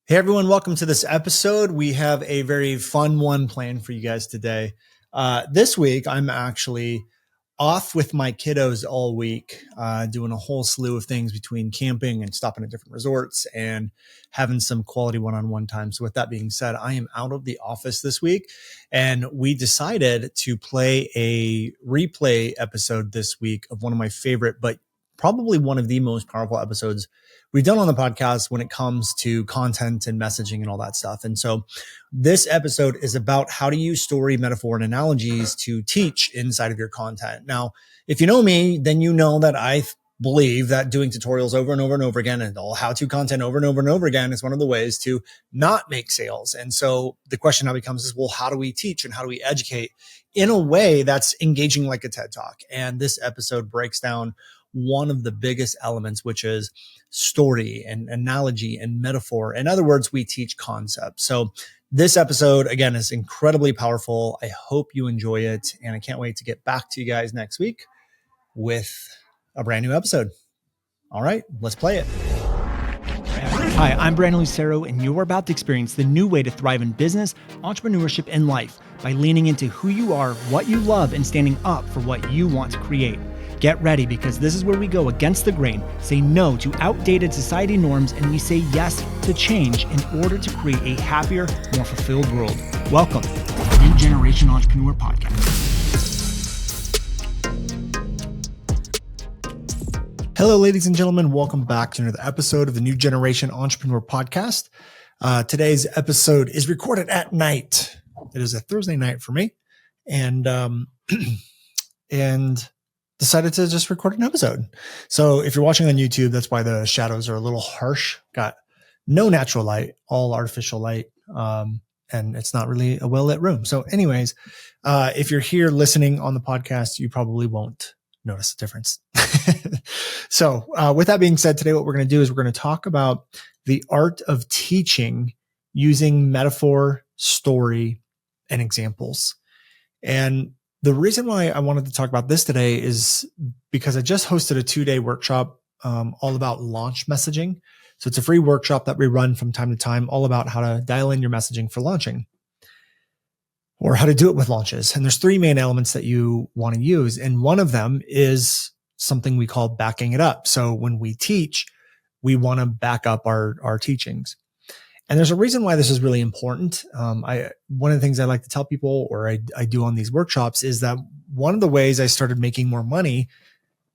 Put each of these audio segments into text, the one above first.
Hey everyone, welcome to this episode. We have a very fun one planned for you guys today. This week, I'm actually off with my kiddos all week, doing a whole slew of things between camping and stopping at different resorts and having some quality one-on-one time. So with that being said, I am out of the office this week, and we decided to play a replay episode this week of one of my favorite, but probably one of the most powerful episodes we've done on the podcast when it comes to content and messaging and all that stuff. And so this episode is about how to use story, metaphor, and analogies to teach inside of your content. Now, if you know me, then you know that I believe that doing tutorials over and over and over again and all how-to content over and over and over again is one of the ways to not make sales. And so the question now becomes is, well, how do we teach and how do we educate in a way that's engaging like a TED Talk? And this episode breaks down one of the biggest elements, which is story and analogy and metaphor. In other words, we teach concepts. So this episode, again, is incredibly powerful. I hope you enjoy it. And I can't wait to get back to you guys next week with a brand new episode. All right, let's play it. Hi, I'm Brandon Lucero, and you're about to experience the new way to thrive in business, entrepreneurship, and life by leaning into who you are, what you love, and standing up for what you want to create. Get ready, because this is where we go against the grain, say no to outdated society norms, and we say yes to change in order to create a happier, more fulfilled world. Welcome to the New Generation Entrepreneur Podcast. Hello, ladies and gentlemen. Welcome back to another episode of the New Generation Entrepreneur Podcast. Today's episode is recorded at night. It is a Thursday night for me, and decided to just record an episode. So if you're watching on YouTube, that's why the shadows are a little harsh. Got no natural light, all artificial light. And it's not really a well-lit room. So anyways, if you're here listening on the podcast, you probably won't notice the difference. So with that being said, today what we're going to do is we're going to talk about the art of teaching using metaphor, story, and examples. And the reason why I wanted to talk about this today is because I just hosted a 2-day workshop all about launch messaging. So it's a free workshop that we run from time to time, all about how to dial in your messaging for launching or how to do it with launches. And there's 3 main elements that you want to use. And one of them is something we call backing it up. So when we teach, we want to back up our teachings. And there's a reason why this is really important. One of the things I like to tell people, or I do on these workshops, is that one of the ways I started making more money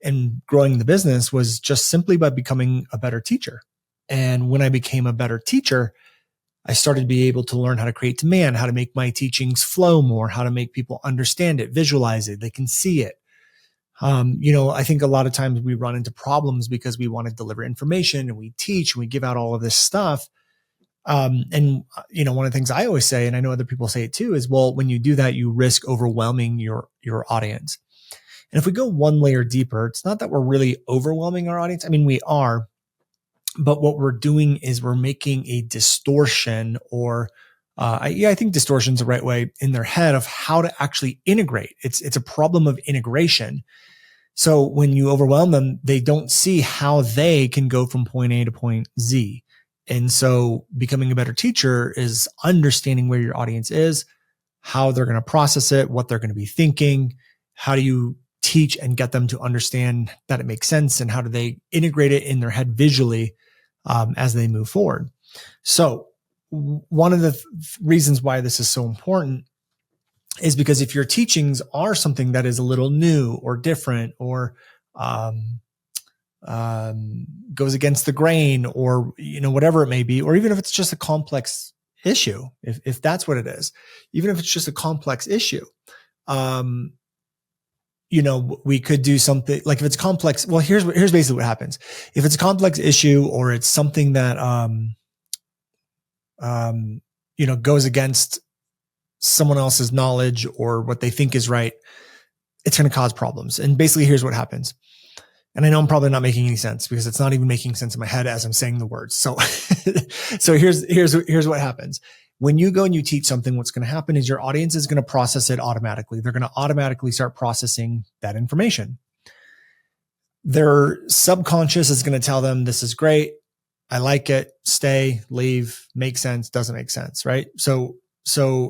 and growing the business was just simply by becoming a better teacher. And when I became a better teacher, I started to be able to learn how to create demand, how to make my teachings flow more, how to make people understand it, visualize it, they can see it. I think a lot of times we run into problems because we want to deliver information and we teach and we give out all of this stuff. One of the things I always say, and I know other people say it too, is, well, when you do that, you risk overwhelming your audience. And if we go one layer deeper, it's not that we're really overwhelming our audience. I mean, we are, but what we're doing is we're making a distortion, or I think distortion is the right way, in their head of how to actually integrate. It's a problem of integration. So when you overwhelm them, they don't see how they can go from point A to point Z. And so becoming a better teacher is understanding where your audience is, how they're going to process it, what they're going to be thinking. How do you teach and get them to understand that it makes sense, and how do they integrate it in their head visually as they move forward? So one of the reasons why this is so important is because if your teachings are something that is a little new or different, or goes against the grain, or, whatever it may be, or even if it's just a complex issue, if that's what it is, even if it's just a complex issue, we could do something like, if it's complex, well, here's basically what happens. If it's a complex issue, or it's something that, goes against someone else's knowledge or what they think is right, it's going to cause problems. And basically, here's what happens. And I know I'm probably not making any sense, because it's not even making sense in my head as I'm saying the words. So, so here's what happens. When you go and you teach something, what's going to happen is your audience is going to process it automatically. They're going to automatically start processing that information. Their subconscious is going to tell them, this is great. I like it, stay, leave, make sense, doesn't make sense, right? So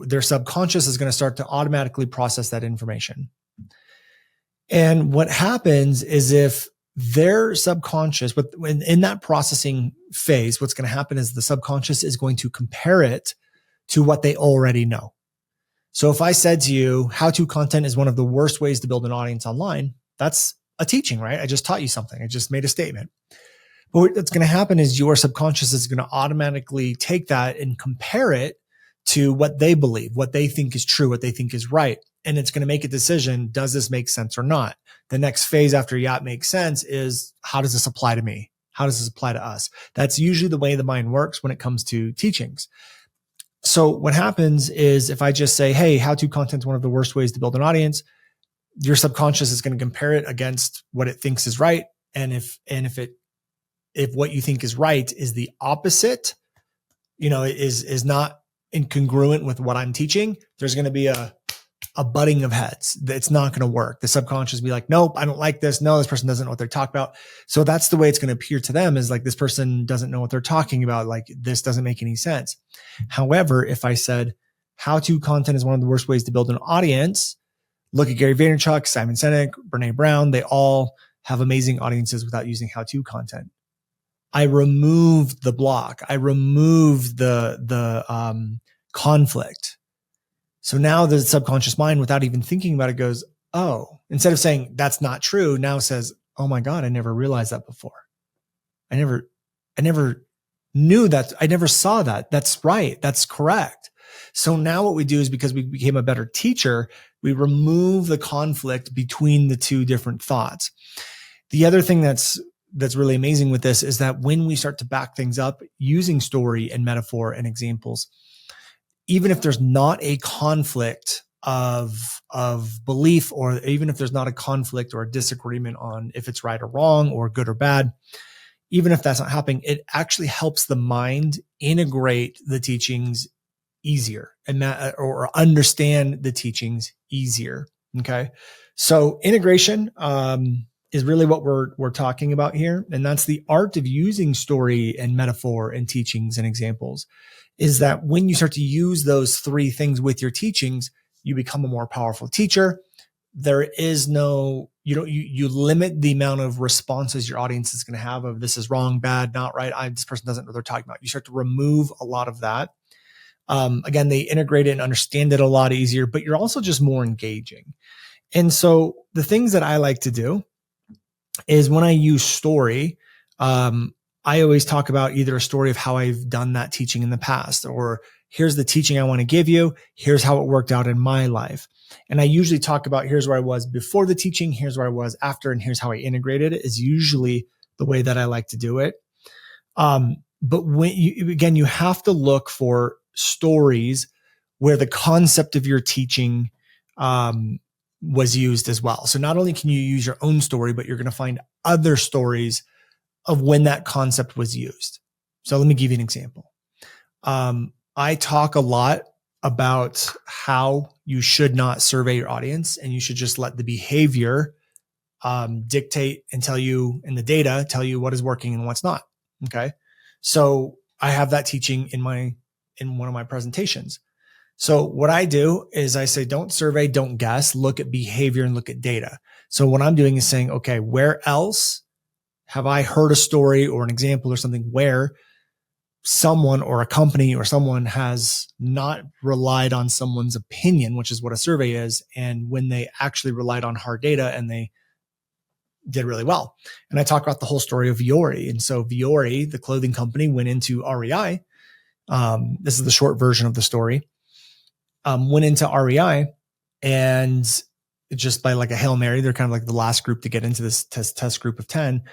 their subconscious is going to start to automatically process that information. And what happens is if their subconscious, in that processing phase, what's going to happen is the subconscious is going to compare it to what they already know. So if I said to you, how-to content is one of the worst ways to build an audience online, that's a teaching, right? I just taught you something. I just made a statement. But what's going to happen is your subconscious is going to automatically take that and compare it to what they believe, what they think is true, what they think is right. And it's going to make a decision. Does this make sense or not? The next phase after, yeah, it makes sense, is how does this apply to me? How does this apply to us? That's usually the way the mind works when it comes to teachings. So what happens is if I just say, hey, how-to content is one of the worst ways to build an audience, your subconscious is going to compare it against what it thinks is right. And if what you think is right is the opposite, is not incongruent with what I'm teaching, there's going to be a butting of heads. It's not going to work. The subconscious will be like, nope, I don't like this. No, this person doesn't know what they're talking about. So that's the way it's going to appear to them, is like, this person doesn't know what they're talking about. Like, this doesn't make any sense. However, if I said how-to content is one of the worst ways to build an audience, look at Gary Vaynerchuk, Simon Sinek, Brene Brown. They all have amazing audiences without using how-to content. I removed the block. I removed the conflict. So now the subconscious mind, without even thinking about it, goes, oh, instead of saying that's not true, now says, oh my God, I never realized that before. I never knew that. I never saw that. That's right. That's correct. So now what we do is, because we became a better teacher, we remove the conflict between the two different thoughts. The other thing that's really amazing with this is that when we start to back things up using story and metaphor and examples, even if there's not a conflict of belief, or even if there's not a conflict or a disagreement on if it's right or wrong or good or bad, even if that's not happening, it actually helps the mind integrate the teachings easier or understand the teachings easier. Okay. So integration, is really what we're talking about here. And that's the art of using story and metaphor and teachings and examples, is that when you start to use those three things with your teachings, you become a more powerful teacher. There is no, you limit the amount of responses your audience is going to have of this is wrong, bad, not right. This person doesn't know what they're talking about. You start to remove a lot of that. Again, they integrate it and understand it a lot easier, but you're also just more engaging. And so the things that I like to do is when I use story, I always talk about either a story of how I've done that teaching in the past, or here's the teaching I want to give you. Here's how it worked out in my life. And I usually talk about here's where I was before the teaching, here's where I was after, and here's how I integrated it, is usually the way that I like to do it. But when you have to look for stories where the concept of your teaching, was used as well. So not only can you use your own story, but you're going to find other stories of when that concept was used. So let me give you an example. I talk a lot about how you should not survey your audience, and you should just let the behavior dictate and tell you, and the data tell you what is working and what's not. Okay. So I have that teaching in one of my presentations. So what I do is I say, don't survey, don't guess, look at behavior and look at data. So what I'm doing is saying, okay, where else have I heard a story or an example or something where someone or a company or someone has not relied on someone's opinion, which is what a survey is, and when they actually relied on hard data and they did really well. And I talk about the whole story of Vuori. And so Vuori, the clothing company, went into REI. This is the short version of the story. Went into REI, and just by like a Hail Mary, they're kind of like the last group to get into this test group of 10.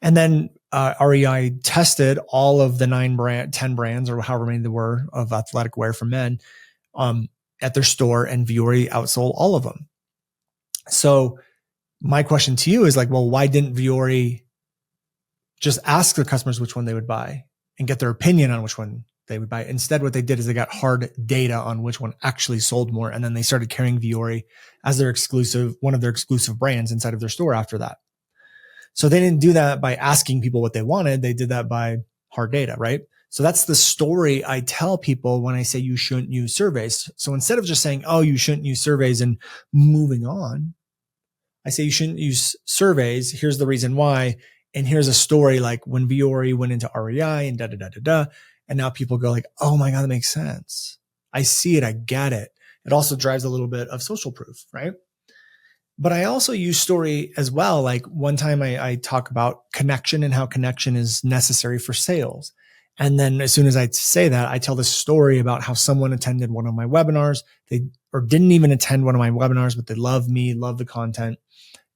And then REI tested all of the 10 brands or however many there were of athletic wear for men at their store, and Vuori outsold all of them. So my question to you is like, well, why didn't Vuori just ask their customers which one they would buy and get their opinion on which one they would buy? Instead, what they did is they got hard data on which one actually sold more. And then they started carrying Vuori as one of their exclusive brands inside of their store after that. So they didn't do that by asking people what they wanted. They did that by hard data, right? So that's the story I tell people when I say you shouldn't use surveys. So instead of just saying, oh, you shouldn't use surveys and moving on, I say you shouldn't use surveys. Here's the reason why. And here's a story like when Viore went into REI and da, da, da, da, da. And now people go like, oh my God, that makes sense. I see it. I get it. It also drives a little bit of social proof, right? But I also use story as well. Like one time I talk about connection and how connection is necessary for sales. And then as soon as I say that, I tell this story about how someone attended one of my webinars. Or didn't even attend one of my webinars, but they love me, love the content.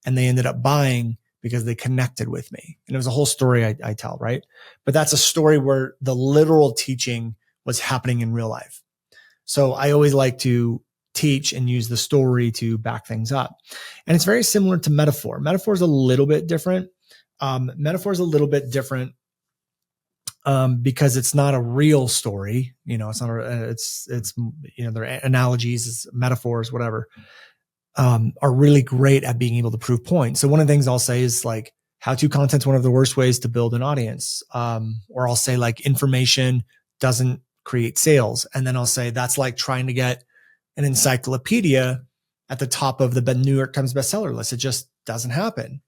And they ended up buying because they connected with me. And it was a whole story I tell, right? But that's a story where the literal teaching was happening in real life. So I always like to teach and use the story to back things up. And it's very similar to metaphor. Metaphor is a little bit different. Because it's not a real story. It's not, their analogies, it's metaphors, whatever, are really great at being able to prove points. So one of the things I'll say is like, how-to content's one of the worst ways to build an audience. Or I'll say like information doesn't create sales. And then I'll say that's like trying to get an encyclopedia at the top of the New York Times bestseller list. It just doesn't happen.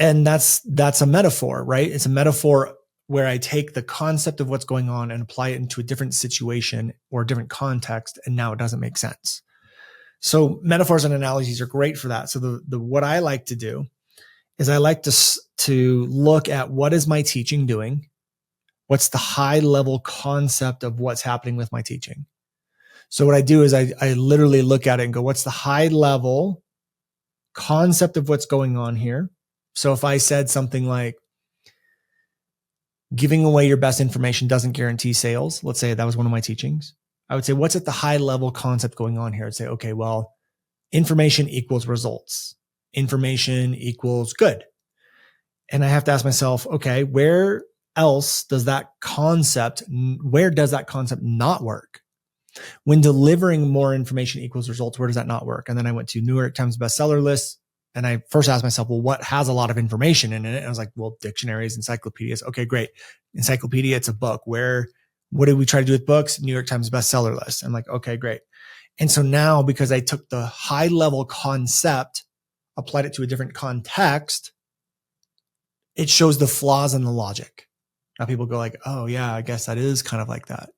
And that's a metaphor, right? It's a metaphor where I take the concept of what's going on and apply it into a different situation or a different context. And now it doesn't make sense. So metaphors and analogies are great for that. So what I like to do is I like to look at what is my teaching doing? What's the high level concept of what's happening with my teaching? So what I do is I literally look at it and go, what's the high level concept of what's going on here? So if I said something like, giving away your best information doesn't guarantee sales. Let's say that was one of my teachings. I would say, what's at the high level concept going on here? I'd say, okay, well, information equals results. Information equals good. And I have to ask myself, okay, where does that concept not work? When delivering more information equals results, where does that not work? And then I went to New York Times bestseller list. And I first asked myself, well, what has a lot of information in it? And I was like, well, dictionaries, encyclopedias. Okay, great. Encyclopedia, it's a book. What did we try to do with books? New York Times bestseller list. I'm like, okay, great. And so now, because I took the high level concept, applied it to a different context, it shows the flaws in the logic. Now people go like, oh yeah, I guess that is kind of like that.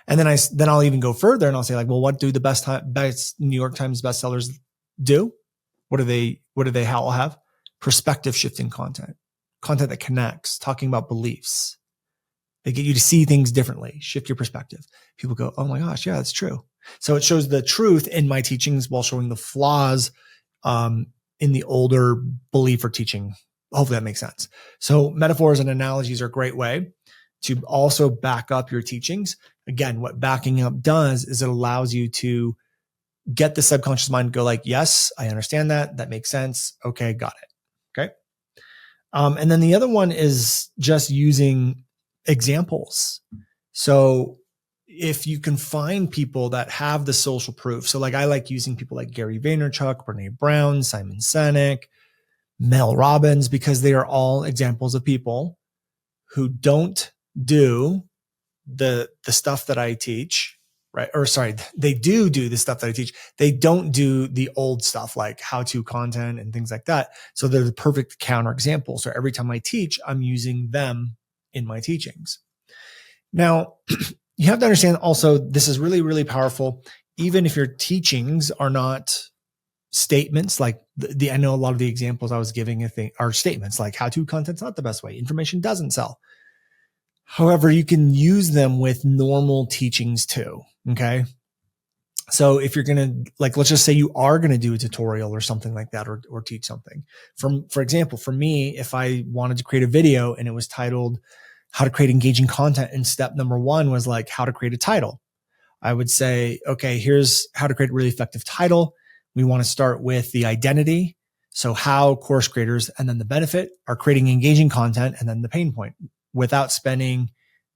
And then I'll even go further and I'll say like, well, what do the best New York Times bestsellers do? What do they all have? Perspective shifting content that connects, talking about beliefs. They get you to see things differently, shift your perspective. People go, oh my gosh, yeah, that's true. So it shows the truth in my teachings while showing the flaws in the older belief or teaching. Hopefully that makes sense. So metaphors and analogies are a great way to also back up your teachings. Again, what backing up does is it allows you to get the subconscious mind to go like, yes, I understand that. That makes sense. Okay, got it. Okay. And then the other one is just using examples. So if you can find people that have the social proof. So like I like using people like Gary Vaynerchuk, Brene Brown, Simon Sinek, Mel Robbins, because they are all examples of people who don't do the stuff that I teach, right? Or sorry, they do the stuff that I teach. They don't do the old stuff like how-to content and things like that. So they're the perfect counterexample. So every time I teach, I'm using them in my teachings. Now, you have to understand also, this is really, really powerful. Even if your teachings are not statements, like I know a lot of the examples I was giving are statements like how-to content's not the best way. Information doesn't sell. However, you can use them with normal teachings too. Okay. So if you're going to, like, let's just say you are going to do a tutorial or something like that, or teach something. For example, for me, if I wanted to create a video and it was titled how to create engaging content, and step number 1 was like how to create a title, I would say, okay, here's how to create a really effective title. We want to start with the identity. So how course creators, and then the benefit, are creating engaging content, and then the pain point, without spending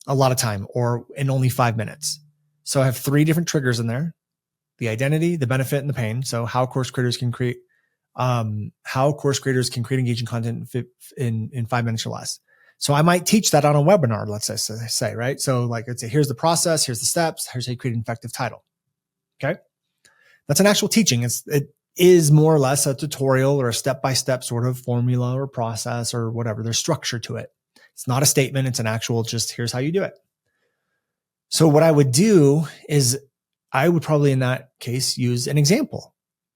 a lot of time or in only 5 minutes. So I have 3 different triggers in there: the identity, the benefit, and the pain. So how course creators can create engaging content in 5 minutes or less. So I might teach that on a webinar, let's say, right? So like, let's say, here's the process, here's the steps, here's how you create an effective title. Okay. That's an actual teaching. It is more or less a tutorial or a step-by-step sort of formula or process or whatever. There's structure to it. It's not a statement. It's an actual, just here's how you do it. So what I would do is I would probably in that case use an example.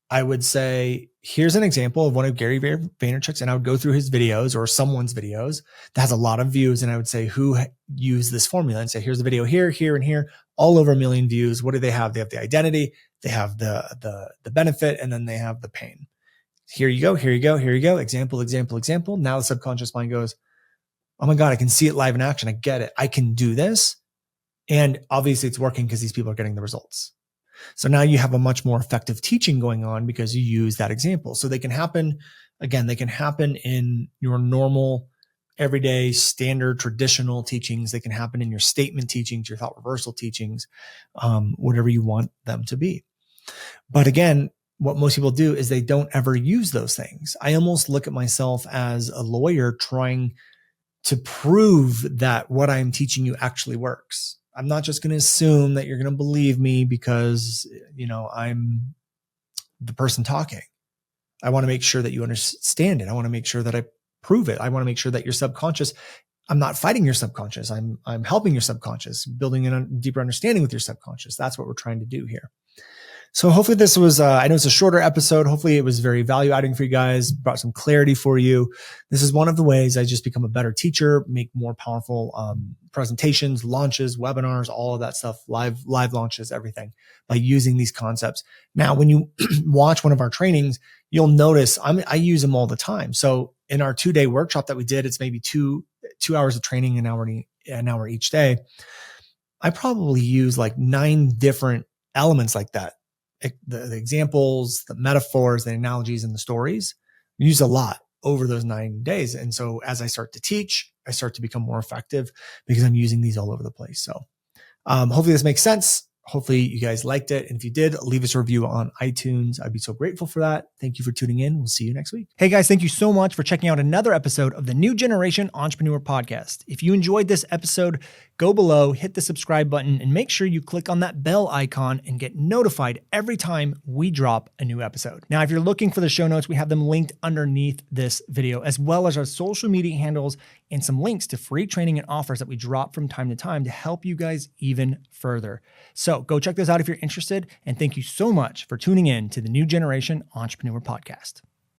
I would say, here's an example of one of Gary Vaynerchuk's, and I would go through his videos or someone's videos that has a lot of views. And I would say, who used this formula, and say, here's the video here, here, and here, all over 1 million views. What do they have? They have the identity, they have the benefit, and then they have the pain. Here you go, here you go, here you go. Example, example, example. Now the subconscious mind goes, oh my God, I can see it live in action. I get it. I can do this. And obviously it's working because these people are getting the results. So now you have a much more effective teaching going on because you use that example. So they can happen, again, they can happen in your normal, everyday, standard, traditional teachings. They can happen in your statement teachings, your thought reversal teachings, whatever you want them to be. But again, what most people do is they don't ever use those things. I almost look at myself as a lawyer trying to prove that what I'm teaching you actually works. I'm not just going to assume that you're going to believe me because, I'm the person talking. I want to make sure that you understand it. I want to make sure that I prove it. I want to make sure that your subconscious, I'm not fighting your subconscious. I'm helping your subconscious, building a deeper understanding with your subconscious. That's what we're trying to do here. So hopefully this was, I know it's a shorter episode. Hopefully it was very value adding for you guys, brought some clarity for you. This is one of the ways I just become a better teacher, make more powerful presentations, launches, webinars, all of that stuff, live launches, everything by using these concepts. Now, when you watch one of our trainings, you'll notice I use them all the time. So in our 2-day workshop that we did, it's maybe two hours of training, an hour each day. I probably use like 9 different elements like that. The examples, the metaphors, the analogies, and the stories use a lot over those 9 days. And so as I start to teach, I start to become more effective because I'm using these all over the place. So hopefully this makes sense. Hopefully you guys liked it. And if you did, leave us a review on iTunes. I'd be so grateful for that. Thank you for tuning in. We'll see you next week. Hey guys, thank you so much for checking out another episode of the New Generation Entrepreneur Podcast. If you enjoyed this episode, go below, hit the subscribe button, and make sure you click on that bell icon and get notified every time we drop a new episode. Now, if you're looking for the show notes, we have them linked underneath this video, as well as our social media handles and some links to free training and offers that we drop from time to time to help you guys even further. So go check those out if you're interested. And thank you so much for tuning in to the New Generation Entrepreneur Podcast.